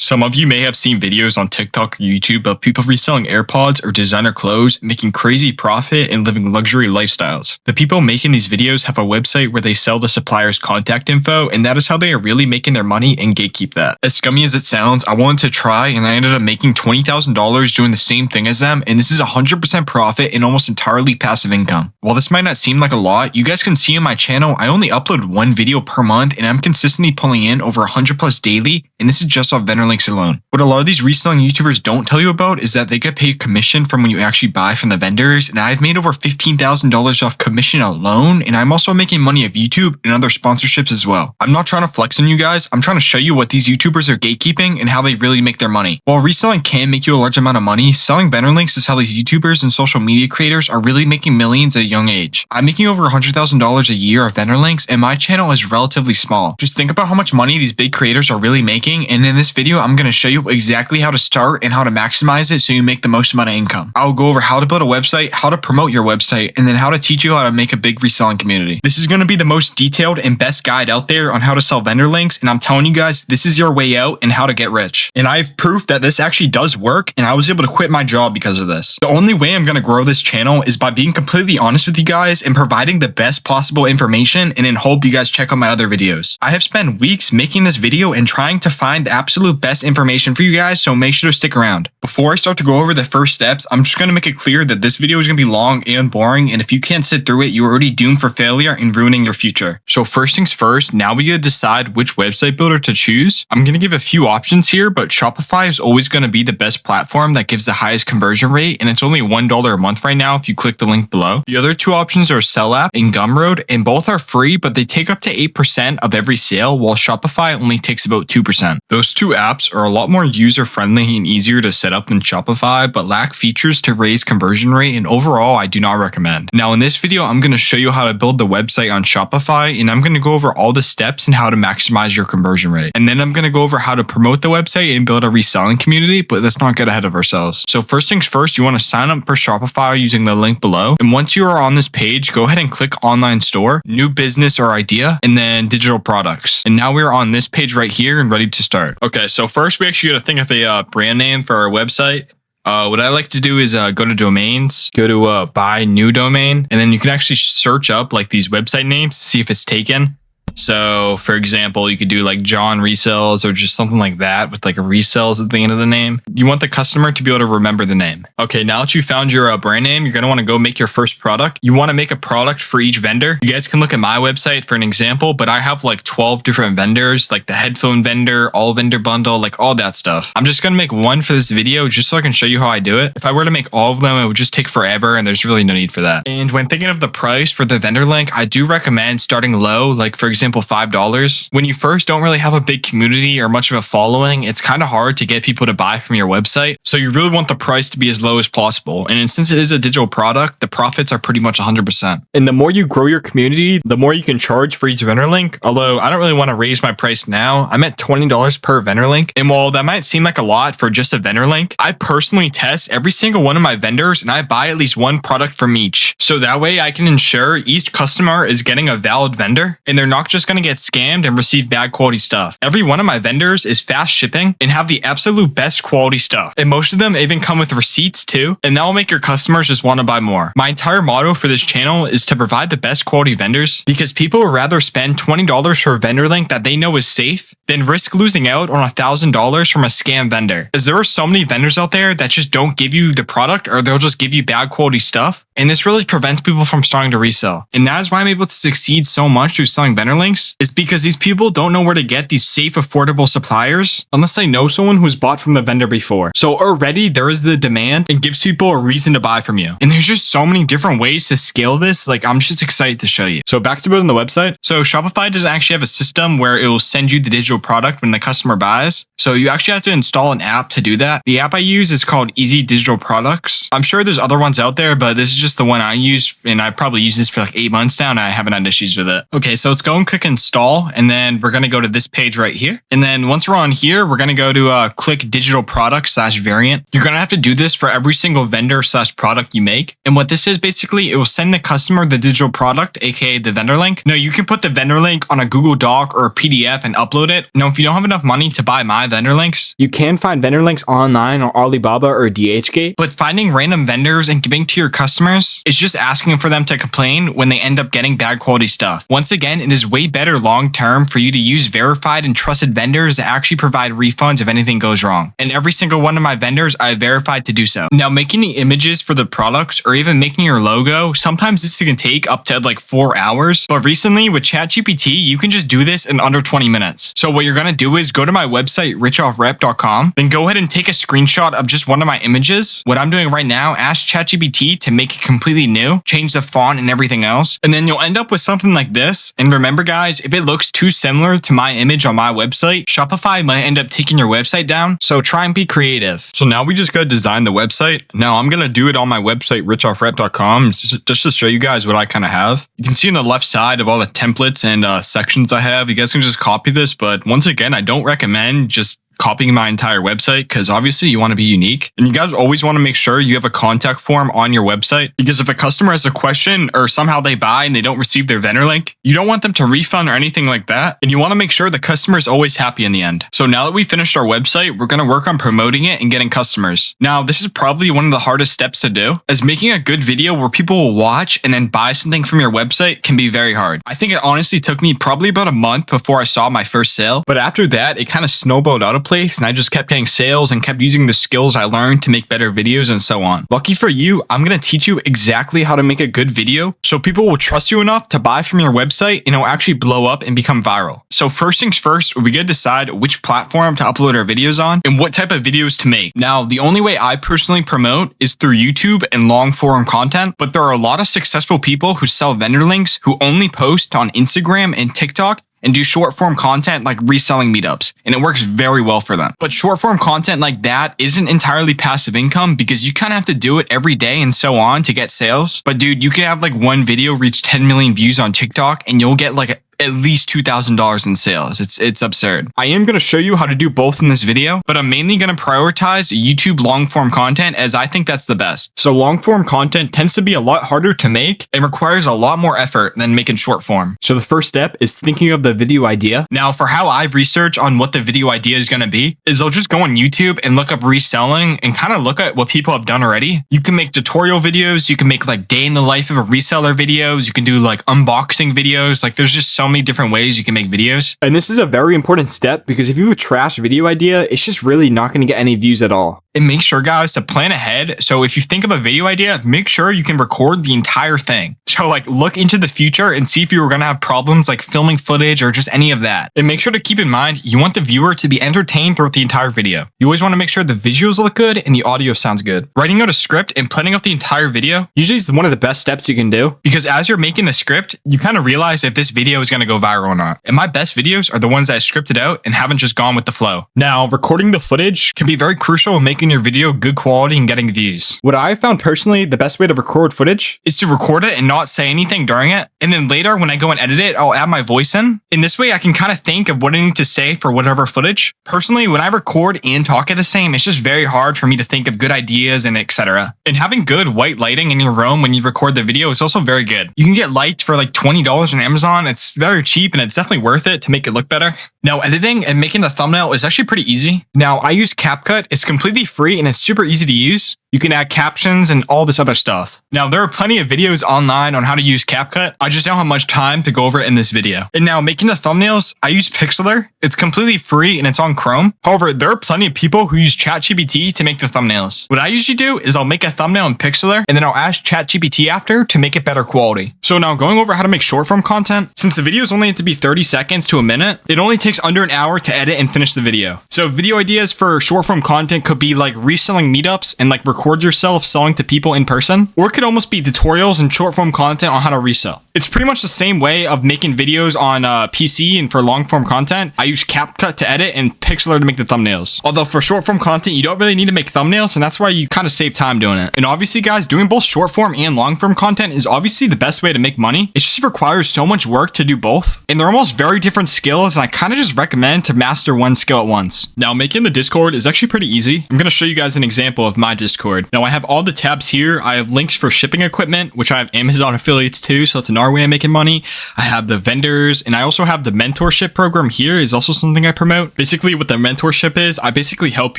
Some of you may have seen videos on TikTok or YouTube of people reselling AirPods or designer clothes, making crazy profit and living luxury lifestyles. The people making these videos have a website where they sell the supplier's contact info, and that is how they are really making their money and gatekeep that. As scummy as it sounds, I wanted to try and I ended up making $20,000 doing the same thing as them, and this is 100% profit and almost entirely passive income. While this might not seem like a lot, you guys can see on my channel, I only upload one video per month and I'm consistently pulling in over 100 plus daily, and this is just off vendor links alone. What a lot of these reselling YouTubers don't tell you about is that they get paid commission from when you actually buy from the vendors, and I've made over $15,000 off commission alone, and I'm also making money off YouTube and other sponsorships as well. I'm not trying to flex on you guys, I'm trying to show you what these YouTubers are gatekeeping and how they really make their money. While reselling can make you a large amount of money, selling vendor links is how these YouTubers and social media creators are really making millions at a young age. I'm making over $100,000 a year of vendor links, and my channel is relatively small. Just think about how much money these big creators are really making, and in this video, I'm going to show you exactly how to start and how to maximize it so you make the most amount of income. I'll go over how to build a website, how to promote your website, and then how to teach you how to make a big reselling community. This is going to be the most detailed and best guide out there on how to sell vendor links, and I'm telling you guys, this is your way out and how to get rich. And I have proof that this actually does work, and I was able to quit my job because of this. The only way I'm going to grow this channel is by being completely honest with you guys and providing the best possible information, and in hope you guys check out my other videos. I have spent weeks making this video and trying to find the absolute best information for you guys, so make sure to stick around. Before I start to go over the first steps, I'm just going to make it clear that this video is going to be long and boring, and if you can't sit through it, you're already doomed for failure and ruining your future. So first things first, now we gotta decide which website builder to choose. I'm going to give a few options here, but Shopify is always going to be the best platform that gives the highest conversion rate, and it's only $1 a month right now if you click the link below. The other two options are SellApp and Gumroad, and both are free, but they take up to 8% of every sale, while Shopify only takes about 2%. Those two apps are a lot more user-friendly and easier to set up than Shopify, but lack features to raise conversion rate, and overall, I do not recommend. Now in this video, I'm going to show you how to build the website on Shopify, and I'm going to go over all the steps and how to maximize your conversion rate. And then I'm going to go over how to promote the website and build a reselling community, but let's not get ahead of ourselves. So first things first, you want to sign up for Shopify using the link below. And once you are on this page, go ahead and click online store, new business or idea, and then digital products. And now we're on this page right here and ready to start. Okay, so first we actually got to think of a brand name for our website. What I like to do is go to domains, go to buy new domain, and then you can actually search up like these website names to see if it's taken. So for example, you could do like John Resells or just something like that with like a resells at the end of the name. You want the customer to be able to remember the name. Okay, now that you found your brand name, you're going to want to go make your first product. You want to make a product for each vendor. You guys can look at my website for an example, but I have like 12 different vendors, like the headphone vendor, all vendor bundle, like all that stuff. I'm just going to make one for this video just so I can show you how I do it. If I were to make all of them, it would just take forever, and there's really no need for that. And when thinking of the price for the vendor link, I do recommend starting low, like for example, $5. When you first don't really have a big community or much of a following, it's kind of hard to get people to buy from your website. So you really want the price to be as low as possible. And since it is a digital product, the profits are pretty much 100%. And the more you grow your community, the more you can charge for each vendor link. Although I don't really want to raise my price now. I'm at $20 per vendor link. And while that might seem like a lot for just a vendor link, I personally test every single one of my vendors and I buy at least one product from each. So that way I can ensure each customer is getting a valid vendor and they're not just going to get scammed and receive bad quality stuff. Every one of my vendors is fast shipping and have the absolute best quality stuff. And most of them even come with receipts too. And that will make your customers just want to buy more. My entire motto for this channel is to provide the best quality vendors because people would rather spend $20 for a vendor link that they know is safe than risk losing out on $1,000 from a scam vendor. As there are so many vendors out there that just don't give you the product or they'll just give you bad quality stuff. And this really prevents people from starting to resell. And that is why I'm able to succeed so much through selling vendor links, is because these people don't know where to get these safe, affordable suppliers unless they know someone who's bought from the vendor before. So already there is the demand and gives people a reason to buy from you. And there's just so many different ways to scale this. Like I'm just excited to show you. So back to building the website. So Shopify doesn't actually have a system where it will send you the digital product when the customer buys. So you actually have to install an app to do that. The app I use is called Easy Digital Products. I'm sure there's other ones out there, but this is just the one I use, and I probably used this for like 8 months now, and I haven't had issues with it. Okay, so let's go and click install, and then we're going to go to this page right here. And then once we're on here, we're going to go to click digital product / variant. You're going to have to do this for every single vendor / product you make. And what this is basically, it will send the customer the digital product, aka the vendor link. Now you can put the vendor link on a Google Doc or a PDF and upload it. Now, if you don't have enough money to buy my vendor links, you can find vendor links online on Alibaba or DHgate. But finding random vendors and giving to your customers is just asking for them to complain when they end up getting bad quality stuff. Once again, it is way better long term for you to use verified and trusted vendors that actually provide refunds if anything goes wrong. And every single one of my vendors I verified to do so. Now, making the images for the products or even making your logo, sometimes this can take up to like 4 hours. But recently with ChatGPT, you can just do this in under 20 minutes. So what you're going to do is go to my website, RichOffRep.com, then go ahead and take a screenshot of just one of my images. What I'm doing right now, ask ChatGPT to make it completely new, change the font and everything else. And then you'll end up with something like this. And remember guys, if it looks too similar to my image on my website, Shopify might end up taking your website down. So try and be creative. So now we just got to design the website. Now I'm going to do it on my website, RichOffRep.com, just to show you guys what I kind of have. You can see on the left side of all the templates and sections I have. You guys can just copy this, but once again, I don't recommend just copying my entire website because obviously you want to be unique, and you guys always want to make sure you have a contact form on your website, because if a customer has a question or somehow they buy and they don't receive their vendor link, you don't want them to refund or anything like that, and you want to make sure the customer is always happy in the end. So now that we finished our website, we're going to work on promoting it and getting customers. Now this is probably one of the hardest steps to do, as making a good video where people will watch and then buy something from your website can be very hard. I think it honestly took me probably about a month before I saw my first sale, but after that it kind of snowballed out of place, and I just kept getting sales and kept using the skills I learned to make better videos and so on. Lucky for you, I'm going to teach you exactly how to make a good video so people will trust you enough to buy from your website and it'll actually blow up and become viral. So first things first, we got to decide which platform to upload our videos on and what type of videos to make. Now, the only way I personally promote is through YouTube and long form content, but there are a lot of successful people who sell vendor links who only post on Instagram and TikTok and do short form content like reselling meetups, and it works very well for them. But short form content like that isn't entirely passive income because you kind of have to do it every day and so on to get sales. But dude, you can have like one video reach 10 million views on TikTok and you'll get like at least $2,000 in sales. It's absurd. I am going to show you how to do both in this video, but I'm mainly going to prioritize YouTube long form content as I think that's the best. So long form content tends to be a lot harder to make and requires a lot more effort than making short form. So the first step is thinking of the video idea. Now for how I've researched on what the video idea is going to be is I'll just go on YouTube and look up reselling and kind of look at what people have done already. You can make tutorial videos. You can make like day in the life of a reseller videos. You can do like unboxing videos. Like there's just so many different ways you can make videos. And this is a very important step because if you have a trash video idea, it's just really not going to get any views at all. And make sure guys to plan ahead. So if you think of a video idea, make sure you can record the entire thing. So like look into the future and see if you were going to have problems like filming footage or just any of that. And make sure to keep in mind, you want the viewer to be entertained throughout the entire video. You always want to make sure the visuals look good and the audio sounds good. Writing out a script and planning out the entire video usually is one of the best steps you can do, because as you're making the script, you kind of realize if this video is going to go viral or not. And my best videos are the ones that I scripted out and haven't just gone with the flow. Now, recording the footage can be very crucial in making your video good quality and getting views. What I found personally, the best way to record footage is to record it and not say anything during it. And then later when I go and edit it, I'll add my voice in. In this way, I can kind of think of what I need to say for whatever footage. Personally, when I record and talk at the same, it's just very hard for me to think of good ideas and etc. And having good white lighting in your room when you record the video is also very good. You can get lights for like $20 on Amazon. It's very cheap and it's definitely worth it to make it look better. Now, editing and making the thumbnail is actually pretty easy. Now, I use CapCut. It's completely free and it's super easy to use. You can add captions and all this other stuff. Now, there are plenty of videos online on how to use CapCut. I just don't have much time to go over it in this video. And now, making the thumbnails, I use Pixlr. It's completely free and it's on Chrome. However, there are plenty of people who use ChatGPT to make the thumbnails. What I usually do is I'll make a thumbnail in Pixlr and then I'll ask ChatGPT after to make it better quality. So now going over how to make short form content, since the videos only have to be 30 seconds to a minute, it only takes under an hour to edit and finish the video. So video ideas for short form content could be like reselling meetups and like recording record yourself selling to people in person, or it could almost be tutorials and short form content on how to resell. It's pretty much the same way of making videos on PC, and for long form content, I use CapCut to edit and Pixlr to make the thumbnails. Although for short form content, you don't really need to make thumbnails, and that's why you kind of save time doing it. And obviously guys, doing both short form and long form content is obviously the best way to make money. It just requires so much work to do both, and they're almost very different skills, and I kind of just recommend to master one skill at once. Now, making the Discord is actually pretty easy. I'm going to show you guys an example of my Discord. Now, I have all the tabs here. I have links for shipping equipment, which I have Amazon affiliates too, so that's another way of making money. I have the vendors, and I also have the mentorship program here is also something I promote. Basically, what the mentorship is, I basically help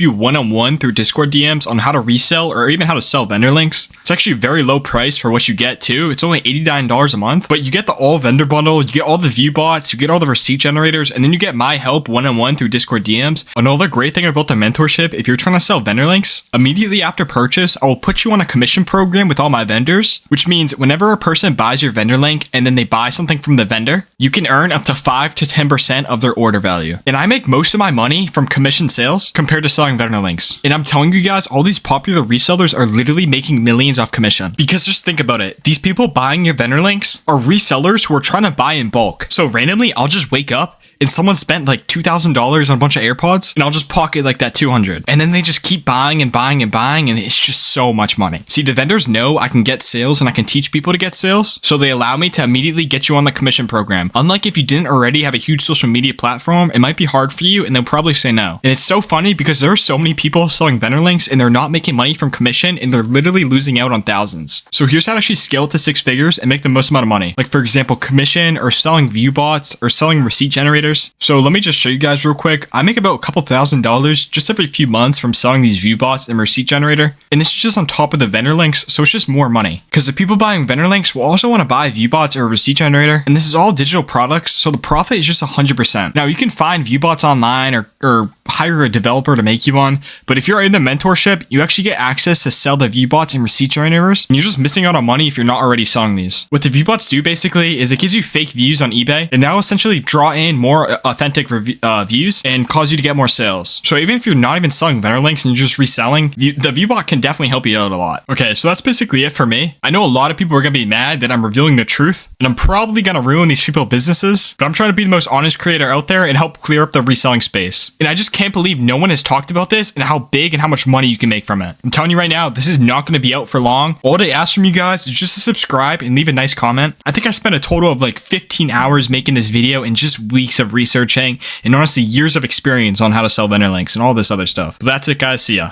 you one-on-one through Discord DMs on how to resell or even how to sell vendor links. It's actually a very low price for what you get too. It's only $89 a month, but you get the all vendor bundle, you get all the view bots, you get all the receipt generators, and then you get my help one-on-one through Discord DMs. Another great thing about the mentorship, if you're trying to sell vendor links, immediately after purchase, I will put you on a commission program with all my vendors, which means whenever a person buys your vendor link and then they buy something from the vendor, you can earn up to 5 to 10% of their order value. And I make most of my money from commission sales compared to selling vendor links. And I'm telling you guys, all these popular resellers are literally making millions off commission. Because just think about it. These people buying your vendor links are resellers who are trying to buy in bulk. So randomly, I'll just wake up and someone spent like $2,000 on a bunch of AirPods, and I'll just pocket like that $200. And then they just keep buying and buying and buying, and it's just so much money. See, the vendors know I can get sales and I can teach people to get sales, so they allow me to immediately get you on the commission program. Unlike if you didn't already have a huge social media platform, it might be hard for you, and they'll probably say no. And it's so funny because there are so many people selling vendor links, and they're not making money from commission, and they're literally losing out on thousands. So here's how to actually scale it to 6 figures and make the most amount of money. Like for example, commission or selling view bots or selling receipt generators. So let me just show you guys real quick. I make about a couple $1,000s just every few months from selling these view bots and receipt generator. And this is just on top of the vendor links, so it's just more money. Because the people buying vendor links will also want to buy view bots or a receipt generator. And this is all digital products, so the profit is just 100%. Now you can find view bots online or hire a developer to make you one. But if you're in the mentorship, you actually get access to sell the view bots and receipt generators. And you're just missing out on money if you're not already selling these. What the view bots do basically is it gives you fake views on eBay, and that will essentially draw in more authentic views and cause you to get more sales. So even if you're not even selling vendor links and you're just reselling, the viewbot can definitely help you out a lot. Okay, so that's basically it for me. I know a lot of people are gonna be mad that I'm revealing the truth, and I'm probably gonna ruin these people's businesses, but I'm trying to be the most honest creator out there and help clear up the reselling space. And I just can't believe no one has talked about this and how big and how much money you can make from it. I'm telling you right now, this is not gonna be out for long. All I ask from you guys is just to subscribe and leave a nice comment. I think I spent a total of like 15 hours making this video and just weeks of researching and honestly years of experience on how to sell vendor links and all this other stuff. But that's it guys, see ya.